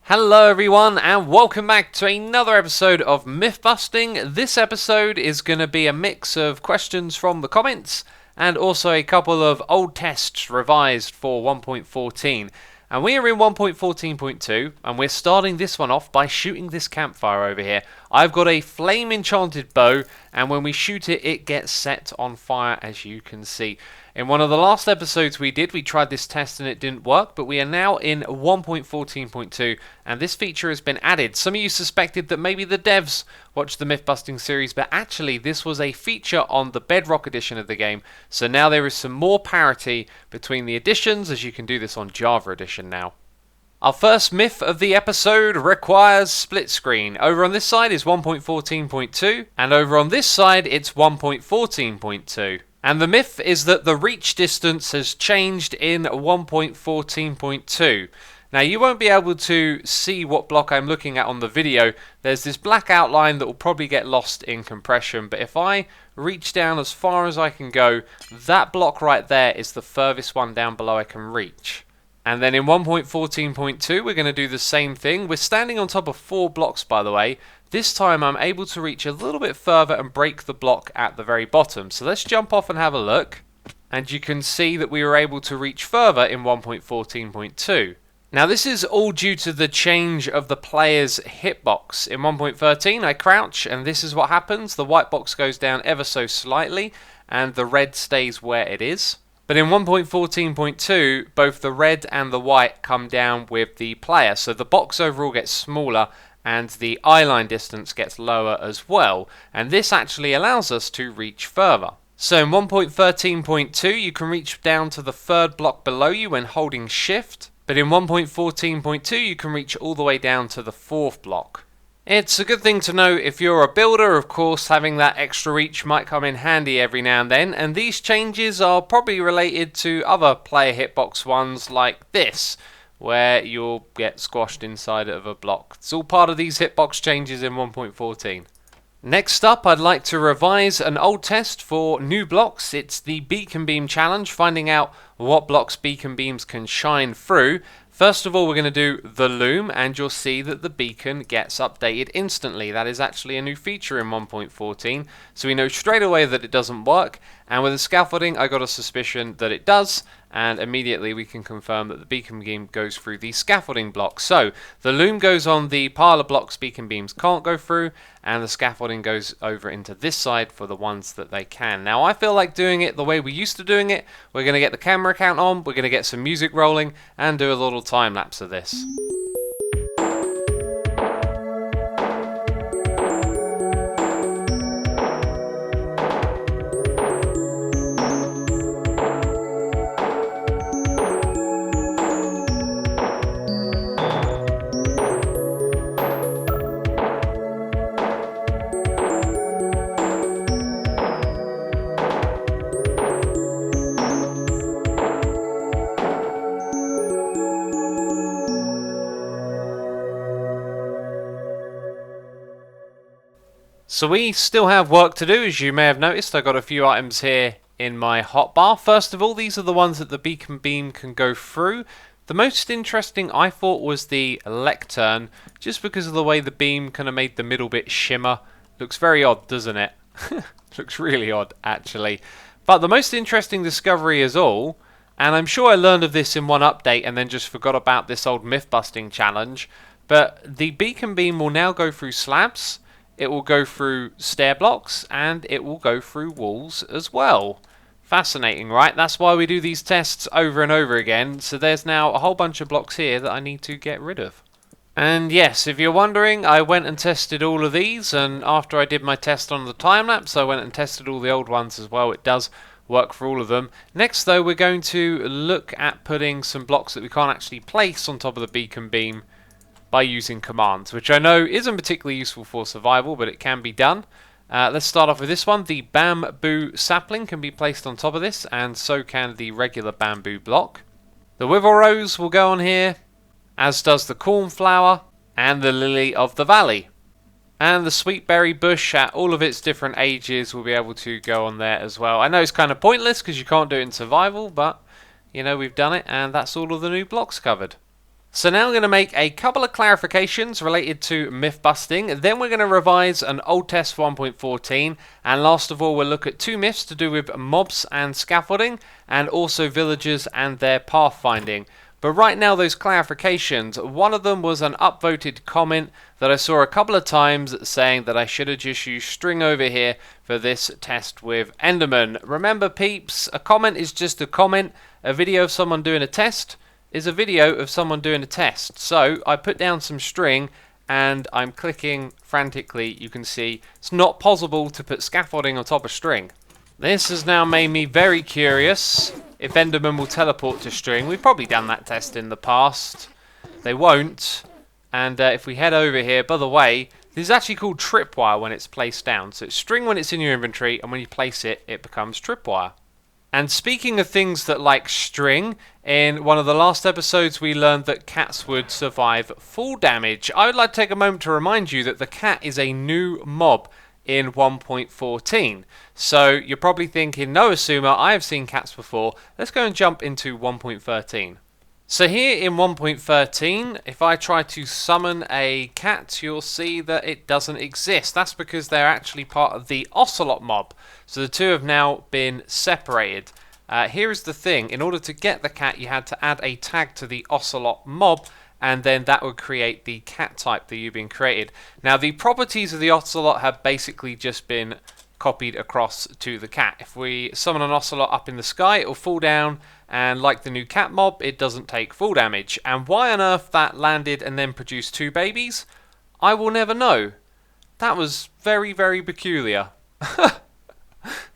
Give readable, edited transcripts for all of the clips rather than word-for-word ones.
Hello everyone and welcome back to another episode of Myth Busting. This episode is going to be a mix of questions from the comments and also a couple of old tests revised for 1.14. And we are in 1.14.2 and we're starting this one off by shooting this campfire over here. I've got a flame enchanted bow and when we shoot it, it gets set on fire as you can see. In one of the last episodes we tried this test and it didn't work, but we are now in 1.14.2 and this feature has been added. Some of you suspected that maybe the devs watched the Myth-Busting series, but actually this was a feature on the Bedrock edition of the game, so now there is some more parity between the editions, as you can do this on Java edition now. Our first myth of the episode requires split screen. Over on this side is 1.14.2 and over on this side it's 1.14.2. And the myth is that the reach distance has changed in 1.14.2. Now you won't be able to see what block I'm looking at on the video. There's this black outline that will probably get lost in compression, but if I reach down as far as I can go, that block right there is the furthest one down below I can reach. And then in 1.14.2 we're going to do the same thing. We're standing on top of 4 blocks by the way. This time I'm able to reach a little bit further and break the block at the very bottom. So let's jump off and have a look. And you can see that we were able to reach further in 1.14.2. Now this is all due to the change of the player's hitbox. In 1.13 I crouch and this is what happens. The white box goes down ever so slightly and the red stays where it is. But in 1.14.2 both the red and the white come down with the player. So the box overall gets smaller and the eyeline distance gets lower as well, and this actually allows us to reach further. So in 1.13.2 you can reach down to the 3rd block below you when holding shift, but in 1.14.2 you can reach all the way down to the 4th block. It's a good thing to know if you're a builder. Of course, having that extra reach might come in handy every now and then, and these changes are probably related to other player hitbox ones like this, where you'll get squashed inside of a block. It's all part of these hitbox changes in 1.14. Next up, I'd like to revise an old test for new blocks. It's the beacon beam challenge, finding out what blocks beacon beams can shine through. First of all, we're going to do the loom, and you'll see that the beacon gets updated instantly. That is actually a new feature in 1.14, so we know straight away that it doesn't work. And with the scaffolding, I got a suspicion that it does, and immediately we can confirm that the beacon beam goes through the scaffolding block. So the loom goes on the pile of blocks beacon beams can't go through, and the scaffolding goes over into this side for the ones that they can. Now I feel like doing it the way we used to doing it. We're going to get the camera count on, we're going to get some music rolling, and do a little time lapse of this. So we still have work to do, as you may have noticed. I got a few items here in my hotbar. First of all, these are the ones that the beacon beam can go through. The most interesting I thought was the lectern, just because of the way the beam kind of made the middle bit shimmer. Looks very odd, doesn't it? Looks really odd, actually. But the most interesting discovery is all, and I'm sure I learned of this in one update and then just forgot about this old myth busting challenge, but the beacon beam will now go through slabs. It will go through stair blocks and it will go through walls as well. Fascinating, right? That's why we do these tests over and over again. So there's now a whole bunch of blocks here that I need to get rid of. And yes, if you're wondering, I went and tested all of these, and after I did my test on the time lapse, I went and tested all the old ones as well. It does work for all of them. Next though, we're going to look at putting some blocks that we can't actually place on top of the beacon beam by using commands, which I know isn't particularly useful for survival, but it can be done. Let's start off with this one. The bamboo sapling can be placed on top of this, and so can the regular bamboo block. The wither rose will go on here, as does the cornflower and the lily of the valley. And the sweetberry bush at all of its different ages will be able to go on there as well. I know it's kind of pointless because you can't do it in survival, but you know, we've done it, and that's all of the new blocks covered. So now I'm going to make a couple of clarifications related to myth busting, then we're going to revise an old test for 1.14, and last of all we'll look at two myths to do with mobs and scaffolding, and also villagers and their pathfinding. But right now, those clarifications, one of them was an upvoted comment that I saw a couple of times saying that I should have just used string over here for this test with Enderman. Remember peeps, a comment is just a comment. A video of someone doing a test is a video of someone doing a test. So I put down some string and I'm clicking frantically. You can see it's not possible to put scaffolding on top of string. This has now made me very curious if Enderman will teleport to string. We've probably done that test in the past. They won't. And if we head over here, by the way, this is actually called tripwire when it's placed down. So it's string when it's in your inventory, and when you place it, it becomes tripwire. And speaking of things that like string, in one of the last episodes we learned that cats would survive fall damage. I would like to take a moment to remind you that the cat is a new mob in 1.14. So you're probably thinking, no Asuma, I have seen cats before. Let's go and jump into 1.13. So here in 1.13, if I try to summon a cat, you'll see that it doesn't exist. That's because they're actually part of the ocelot mob. So the two have now been separated. Here is the thing. In order to get the cat, you had to add a tag to the ocelot mob, and then that would create the cat type that you've been created. Now the properties of the ocelot have basically just been copied across to the cat. If we summon an ocelot up in the sky, it will fall down, and like the new cat mob, it doesn't take fall damage. And why on earth that landed and then produced two babies, I will never know. That was very, very peculiar.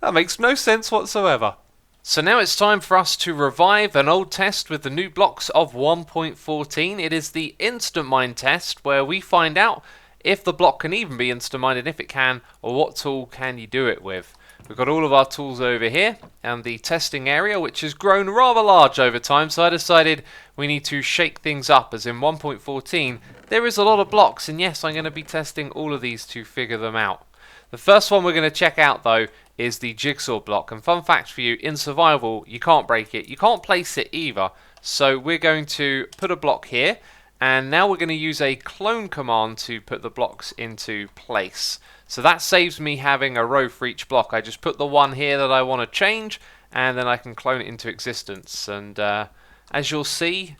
That makes no sense whatsoever. So now it's time for us to revive an old test with the new blocks of 1.14. It is the instant mine test, where we find out if the block can even be instant mined, and if it can, or what tool can you do it with. We've got all of our tools over here and the testing area, which has grown rather large over time, so I decided we need to shake things up, as in 1.14 there is a lot of blocks, and yes, I'm going to be testing all of these to figure them out. The first one we're going to check out though is the jigsaw block, and fun fact for you, in survival you can't break it, you can't place it either, so we're going to put a block here, and now we're going to use a clone command to put the blocks into place. So that saves me having a row for each block. I just put the one here that I want to change, and then I can clone it into existence. And as you'll see,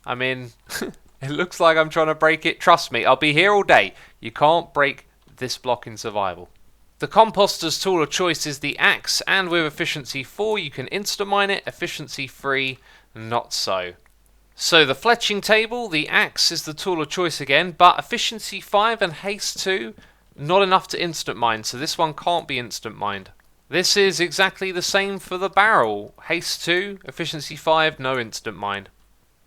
I mean, it looks like I'm trying to break it. Trust me, I'll be here all day. You can't break this block in survival. The composter's tool of choice is the axe, and with efficiency 4 you can instant mine it, efficiency 3 not so. So the fletching table, the axe is the tool of choice again, but efficiency 5 and haste 2 not enough to instant mine, so this one can't be instant mined. This is exactly the same for the barrel, haste 2, efficiency 5, no instant mine.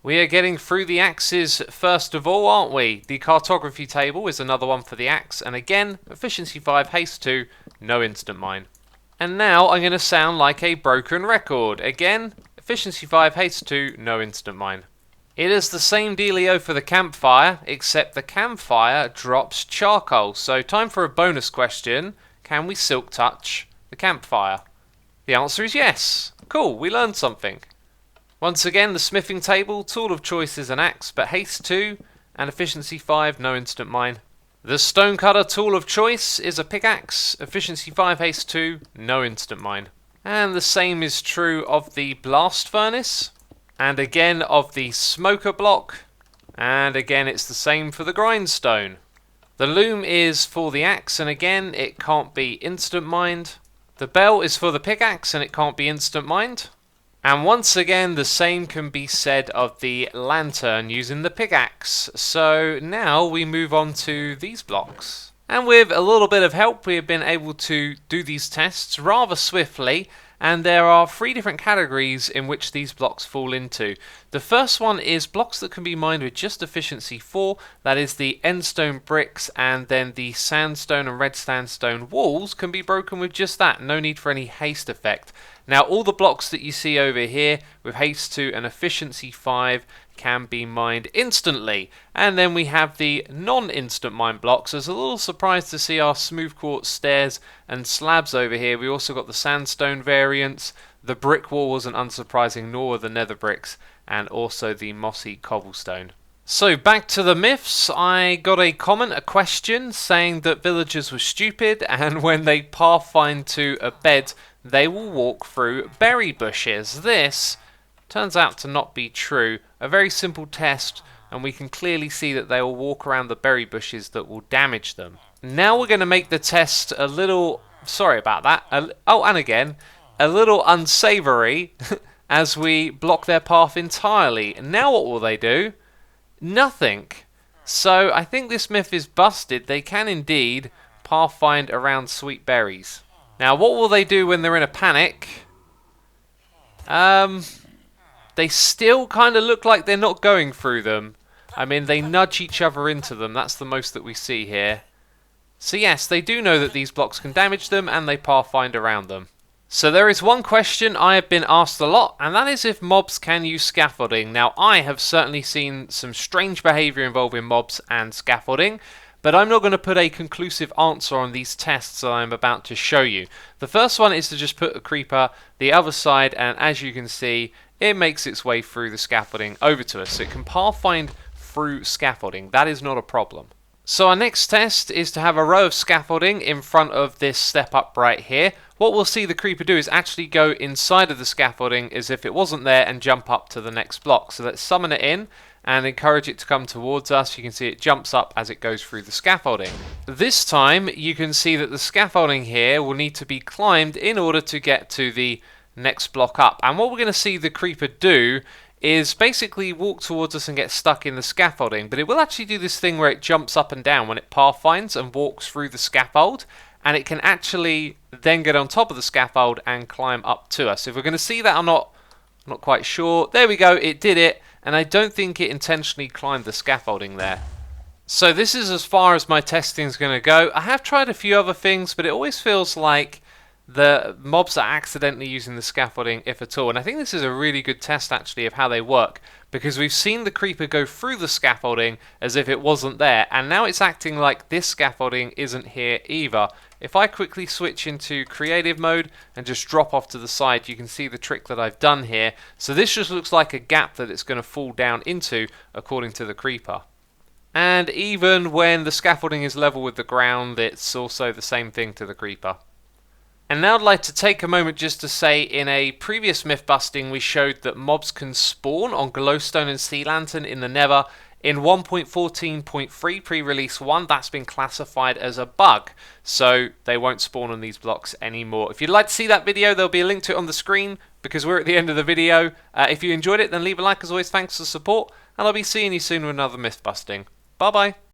We are getting through the axes first of all, aren't we? The cartography table is another one for the axe, and again, efficiency 5, haste 2, no instant mine. And now I'm going to sound like a broken record. Again, efficiency 5, haste 2, no instant mine. It is the same dealio for the campfire, except the campfire drops charcoal. So time for a bonus question. Can we silk touch the campfire? The answer is yes. Cool, we learned something. Once again, the smithing table, tool of choice is an axe, but haste 2 and efficiency 5, no instant mine. The stonecutter tool of choice is a pickaxe, efficiency 5, haste 2, no instant mine. And the same is true of the blast furnace. And again of the smoker block, and again it's the same for the grindstone. The loom is for the axe, and again it can't be instant mined. The bell is for the pickaxe, and it can't be instant mined. And once again the same can be said of the lantern using the pickaxe. So now we move on to these blocks. And with a little bit of help we have been able to do these tests rather swiftly. And there are 3 different categories in which these blocks fall into. The first one is blocks that can be mined with just efficiency 4, that is the endstone bricks, and then the sandstone and red sandstone walls can be broken with just that, no need for any haste effect. Now all the blocks that you see over here with haste 2 and efficiency 5 can be mined instantly. And then we have the non-instant mine blocks. I was a little surprised to see our smooth quartz stairs and slabs over here. We also got the sandstone variants. The brick wall wasn't unsurprising, nor were the nether bricks, and also the mossy cobblestone. So back to the myths. I got a comment, a question, saying that villagers were stupid and when they pathfind to a bed, they will walk through berry bushes. This turns out to not be true. A very simple test, and we can clearly see that they will walk around the berry bushes that will damage them. Now we're going to make the test a little, sorry about that, and again, a little unsavory as we block their path entirely. Now what will they do? Nothing. So I think this myth is busted. They can indeed pathfind around sweet berries. Now what will they do when they're in a panic? They still kind of look like they're not going through them. I mean, they nudge each other into them. That's the most that we see here. So yes, they do know that these blocks can damage them and they pathfind around them. So there is one question I have been asked a lot, and that is if mobs can use scaffolding. Now I have certainly seen some strange behaviour involving mobs and scaffolding, but I'm not going to put a conclusive answer on these tests that I'm about to show you. The first one is to just put a creeper the other side, and as you can see, it makes its way through the scaffolding over to us. So it can pathfind through scaffolding. That is not a problem. So our next test is to have a row of scaffolding in front of this step up right here. What we'll see the creeper do is actually go inside of the scaffolding as if it wasn't there and jump up to the next block. So let's summon it in and encourage it to come towards us. You can see it jumps up as it goes through the scaffolding. This time you can see that the scaffolding here will need to be climbed in order to get to the next block up. And what we're going to see the creeper do is basically walk towards us and get stuck in the scaffolding, but it will actually do this thing where it jumps up and down when it pathfinds and walks through the scaffold, and it can actually then get on top of the scaffold and climb up to us. If we're going to see that or not, I'm not quite sure. There we go, it did it, and I don't think it intentionally climbed the scaffolding there. So this is as far as my testing is going to go. I have tried a few other things, but it always feels like the mobs are accidentally using the scaffolding, if at all. And I think this is a really good test, actually, of how they work, because we've seen the creeper go through the scaffolding as if it wasn't there, and now it's acting like this scaffolding isn't here either. If I quickly switch into creative mode and just drop off to the side, you can see the trick that I've done here. So this just looks like a gap that it's going to fall down into, according to the creeper. And even when the scaffolding is level with the ground, it's also the same thing to the creeper. And now I'd like to take a moment just to say, in a previous myth busting we showed that mobs can spawn on glowstone and sea lantern in the nether. In 1.14.3 pre-release 1, that's been classified as a bug, so they won't spawn on these blocks anymore. If you'd like to see that video, there'll be a link to it on the screen, because we're at the end of the video. If you enjoyed it, then leave a like. As always, thanks for the support, and I'll be seeing you soon with another myth busting. Bye bye.